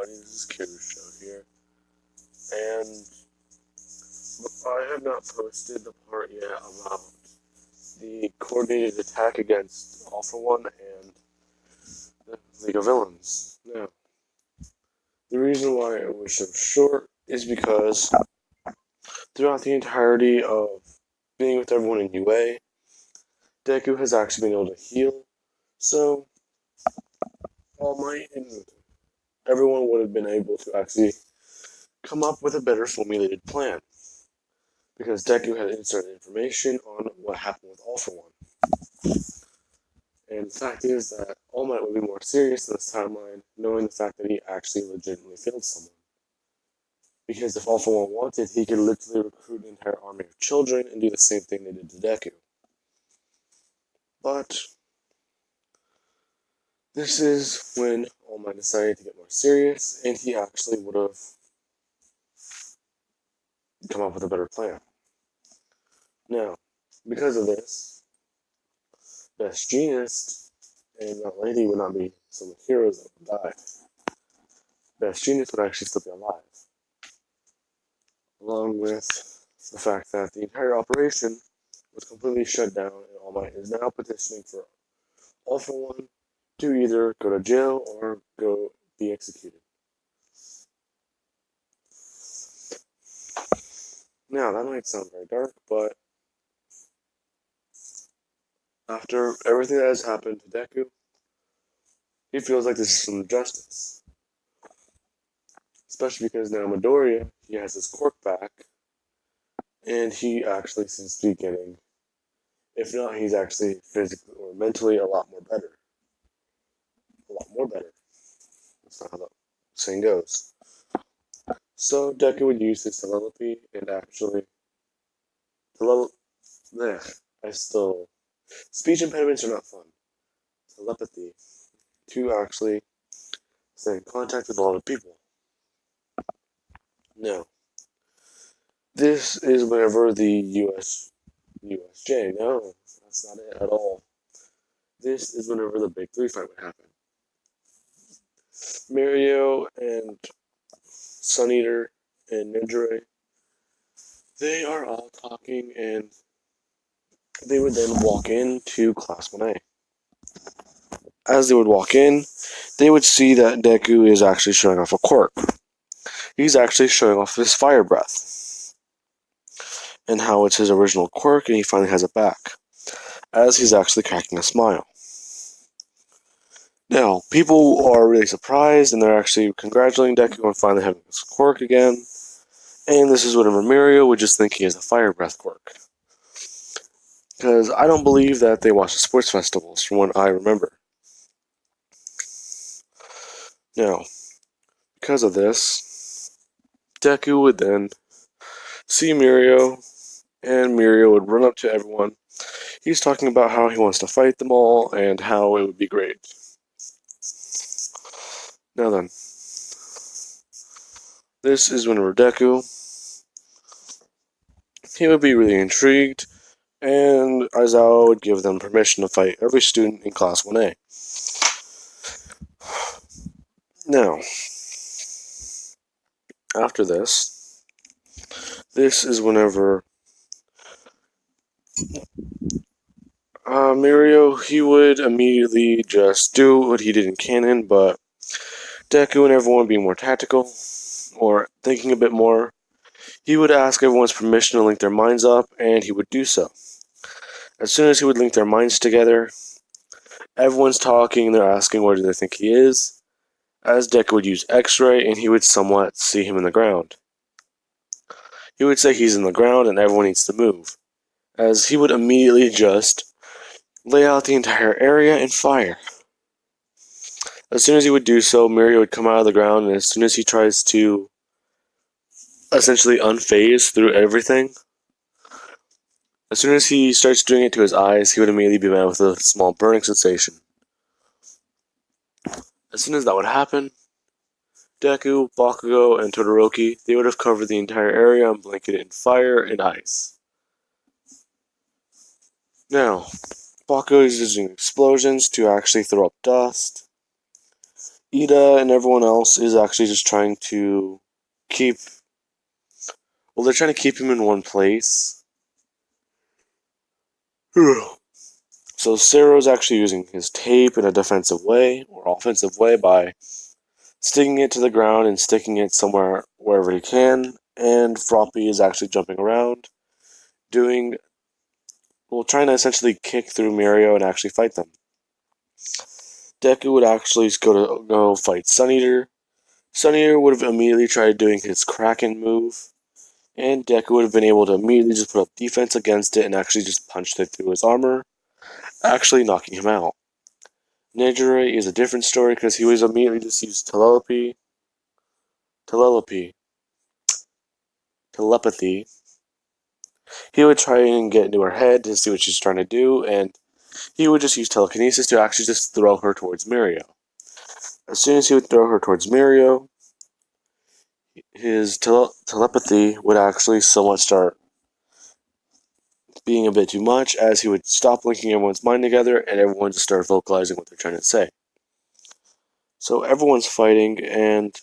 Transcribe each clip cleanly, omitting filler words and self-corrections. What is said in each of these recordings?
everybody, this is Kiri's show here, and I have not posted the part yet about the coordinated attack against All For One and the League of Villains. Now, the reason why it was so short is because throughout the entirety of being with everyone in UA, Deku has actually been able to heal, so All Might and everyone would have been able to actually come up with a better formulated plan. Because Deku had inserted information on what happened with All For One. And the fact is that All Might would be more serious in this timeline, knowing the fact that he actually legitimately failed someone. Because if All For One wanted, he could literally recruit an entire army of children and do the same thing they did to Deku. But this is when All Might decided to get more serious, and he actually would have come up with a better plan. Now, because of this, Best Genius and that lady would not be some heroes that would die. Best Genius would actually still be alive. Along with the fact that the entire operation was completely shut down and All Might is now petitioning for All For One to either go to jail or go be executed. Now, that might sound very dark, but after everything that has happened to Deku, he feels like this is some justice. Especially because now Midoriya, he has his quirk back, and he actually seems to be getting, if not, he's actually physically or mentally a lot more better. A lot more better. That's not how the saying goes. So Deku would use his telepathy and actually I still speech impediments are not fun. Telepathy to actually stay in contact with a lot of people. Now, this is whenever the USJ. No, that's not it at all. This is whenever the big three fight would happen. Mario and Sun Eater and Ninja, they are all talking, and they would then walk into Class 1A. As they would walk in, they would see that Deku is actually showing off a quirk. He's actually showing off his fire breath and how it's his original quirk, and he finally has it back, as he's actually cracking a smile. Now, people are really surprised, and they're actually congratulating Deku on finally having his quirk again. And this is whenever Mario would just think he has a fire breath quirk. Because I don't believe that they watch the sports festivals, from what I remember. Now, because of this, Deku would then see Mario, and Mario would run up to everyone. He's talking about how he wants to fight them all, and how it would be great. Now then, this is when Deku, he would be really intrigued, and Aizawa would give them permission to fight every student in Class 1A. Now, after this is whenever Mario, he would immediately just do what he did in canon, but Deku and everyone would be more tactical, or thinking a bit more. He would ask everyone's permission to link their minds up, and he would do so. As soon as he would link their minds together, everyone's talking, they're asking where do they think he is, as Deku would use X-ray, and he would somewhat see him in the ground. He would say he's in the ground and everyone needs to move, as he would immediately just lay out the entire area and fire. As soon as he would do so, Mario would come out of the ground, and as soon as he tries to essentially unphase through everything, as soon as he starts doing it to his eyes, he would immediately be met with a small burning sensation. As soon as that would happen, Deku, Bakugo, and Todoroki, they would have covered the entire area and blanketed in fire and ice. Now, Bakugo is using explosions to actually throw up dust. Ida and everyone else is actually just trying to keep. Well, they're trying to keep him in one place. So Sero's actually using his tape in a defensive way or offensive way by sticking it to the ground and sticking it somewhere wherever he can. And Froppy is actually jumping around, doing trying to essentially kick through Mario and actually fight them. Deku would actually go fight Sun Eater. Sun Eater would have immediately tried doing his Kraken move, and Deku would have been able to immediately just put up defense against it and actually just punched it through his armor, actually knocking him out. Nejire is a different story because he was immediately just used telepathy. He would try and get into her head to see what she's trying to do, and he would just use telekinesis to actually just throw her towards Mario. As soon as he would throw her towards Mario, his telepathy would actually somewhat start being a bit too much, as he would stop linking everyone's mind together and everyone just start vocalizing what they're trying to say. So everyone's fighting, and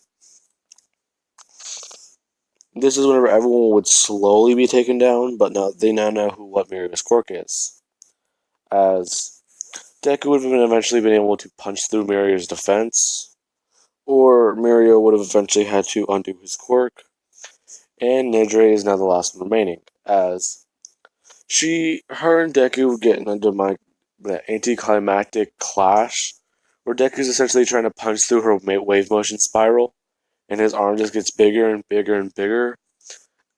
this is whenever everyone would slowly be taken down, but now they now know what Mario's quirk is. As Deku would have eventually been able to punch through Mario's defense, or Mario would have eventually had to undo his quirk, and Nejire is now the last one remaining, as her and Deku get into the anticlimactic clash, where Deku's essentially trying to punch through her wave motion spiral, and his arm just gets bigger and bigger and bigger,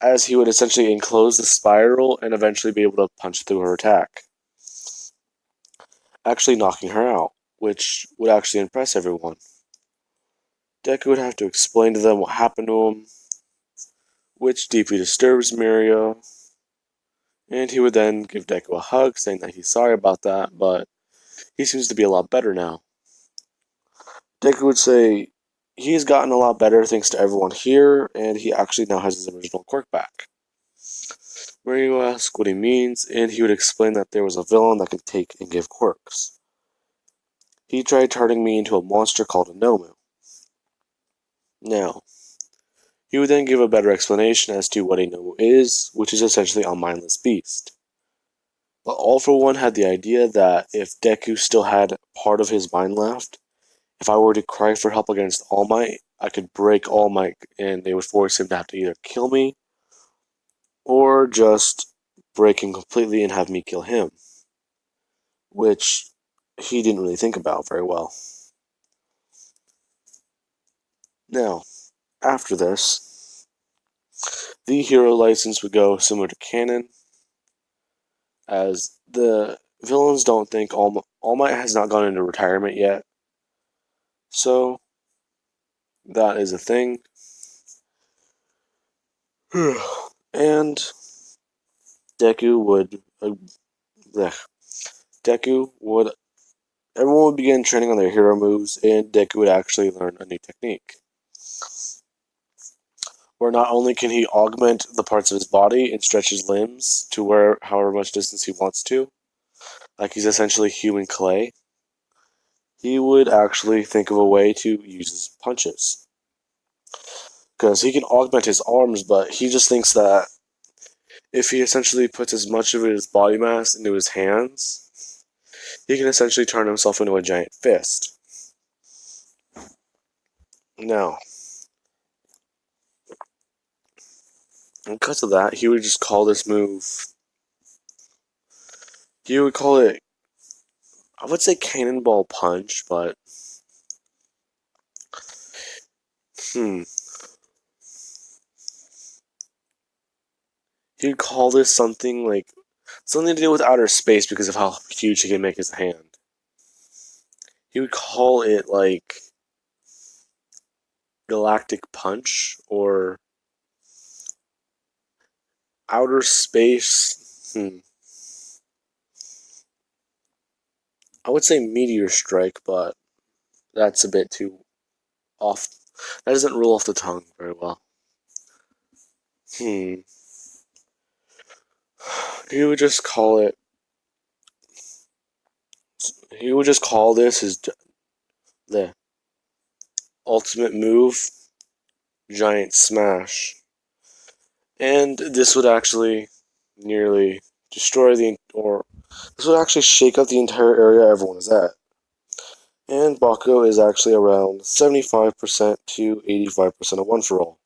as he would essentially enclose the spiral and eventually be able to punch through her attack, actually knocking her out, which would actually impress everyone. Deku would have to explain to them what happened to him, which deeply disturbs Mario, and he would then give Deku a hug, saying that he's sorry about that, but he seems to be a lot better now. Deku would say he's gotten a lot better thanks to everyone here, and he actually now has his original quirk back. Mario asks what he means, and he would explain that there was a villain that could take and give quirks. He tried turning me into a monster called a nomu. Now, he would then give a better explanation as to what a nomu is, which is essentially a mindless beast. But All For One had the idea that if Deku still had part of his mind left, if I were to cry for help against All Might, I could break All Might and they would force him to have to either kill me or just break him completely and have me kill him, which he didn't really think about very well. Now, after this, the hero license would go similar to canon, as the villains don't think All Might has not gone into retirement yet, so that is a thing. And Deku would Deku would everyone would begin training on their hero moves, and Deku would actually learn a new technique, where not only can he augment the parts of his body and stretch his limbs to where however much distance he wants to, like he's essentially human clay, he would actually think of a way to use his punches. Because he can augment his arms, but he just thinks that if he essentially puts as much of his body mass into his hands, he can essentially turn himself into a giant fist. Now, because of that, he would just call this move. He would call it, I would say Cannonball Punch, but he would call this something to do with outer space because of how huge he can make his hand. He would call it like Galactic Punch or outer space. I would say Meteor Strike, but that's a bit too off. That doesn't roll off the tongue very well. He would just call it. He would just call this his. ultimate move, Giant Smash. And this would actually nearly destroy or this would actually shake up the entire area everyone is at. And Bakugo is actually around 75% to 85% of one for all.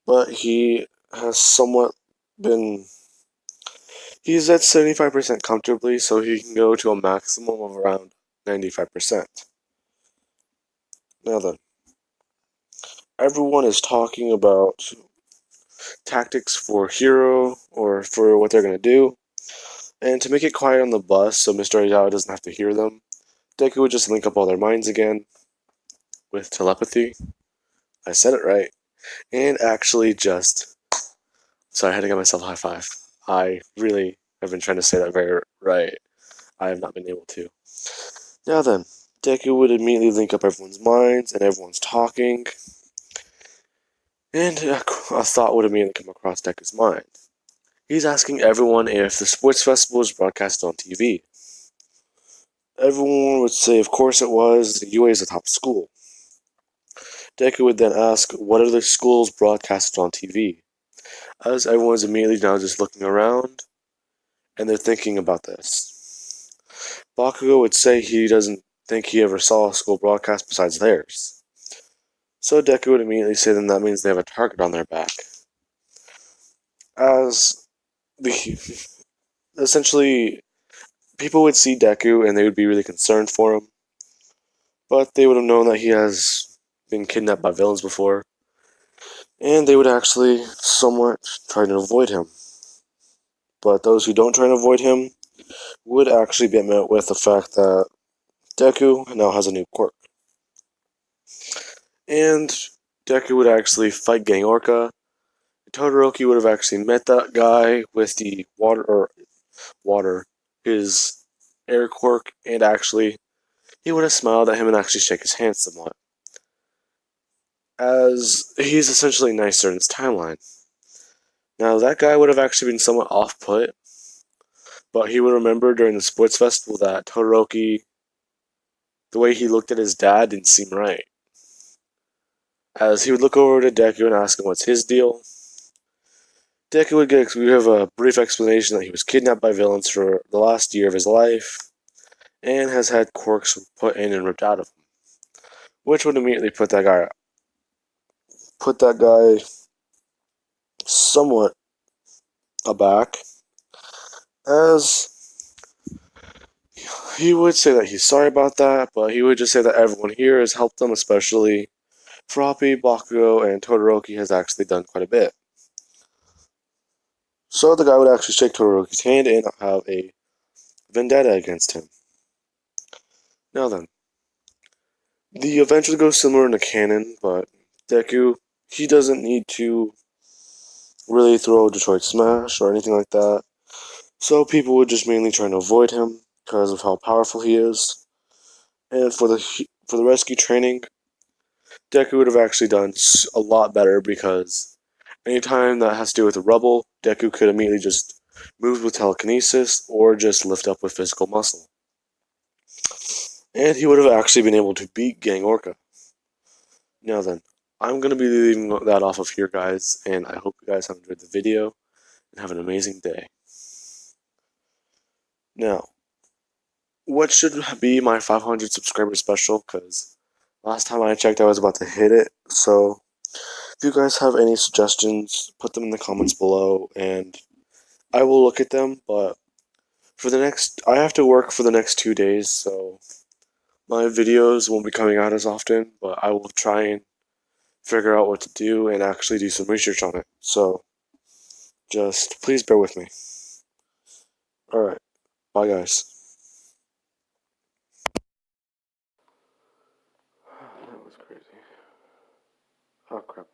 But he has somewhat been. He's at 75% comfortably, so he can go to a maximum of around 95%. Now then, everyone is talking about tactics for Hero or for what they're going to do. And to make it quiet on the bus so Mr. Aizawa doesn't have to hear them, Deku would just link up all their minds again with telepathy. I said it right. And actually just. Sorry, I had to give myself a high five. I really have been trying to say that very right. I have not been able to. Now then, Deku would immediately link up everyone's minds and everyone's talking. And a thought would immediately come across Deku's mind. He's asking everyone if the sports festival is broadcast on TV. Everyone would say, of course it was. UA is the top school. Deku would then ask, what other schools broadcasted on TV? As everyone's immediately now just looking around, and they're thinking about this. Bakugo would say he doesn't think he ever saw a school broadcast besides theirs. So Deku would immediately say then that means they have a target on their back. As essentially, people would see Deku and they would be really concerned for him, but they would have known that he has been kidnapped by villains before, and they would actually somewhat try to avoid him. But those who don't try to avoid him would actually be met with the fact that Deku now has a new quirk. And Deku would actually fight Gang Orca. Todoroki would have actually met that guy with the water, his air quirk, and actually he would have smiled at him and actually shake his hand somewhat. As he's essentially nicer in this timeline. Now that guy would have actually been somewhat off-put, but he would remember during the sports festival that Todoroki, the way he looked at his dad didn't seem right. As he would look over to Deku and ask him what's his deal. Deku would give a brief explanation that he was kidnapped by villains for the last year of his life, and has had quirks put in and ripped out of him. Which would immediately put that guy somewhat aback, as he would say that he's sorry about that, but he would just say that everyone here has helped him, especially Froppy, Bakugo, and Todoroki has actually done quite a bit. So the guy would actually shake Todoroki's hand and have a vendetta against him. Now then, the event would go similar in the canon, but Deku, he doesn't need to really throw Detroit Smash or anything like that. So people would just mainly try to avoid him because of how powerful he is. And for the rescue training, Deku would have actually done a lot better because anytime that has to do with the rubble, Deku could immediately just move with telekinesis or just lift up with physical muscle. And he would have actually been able to beat Gang Orca. Now then, I'm going to be leaving that off of here, guys, and I hope you guys have enjoyed the video and have an amazing day. Now, what should be my 500 subscriber special? Because last time I checked, I was about to hit it. So, if you guys have any suggestions, put them in the comments below, and I will look at them. But I have to work for the next 2 days, so my videos won't be coming out as often. But I will try and figure out what to do and actually do some research on it. So, just please bear with me. Alright, bye guys. That was crazy. Oh crap.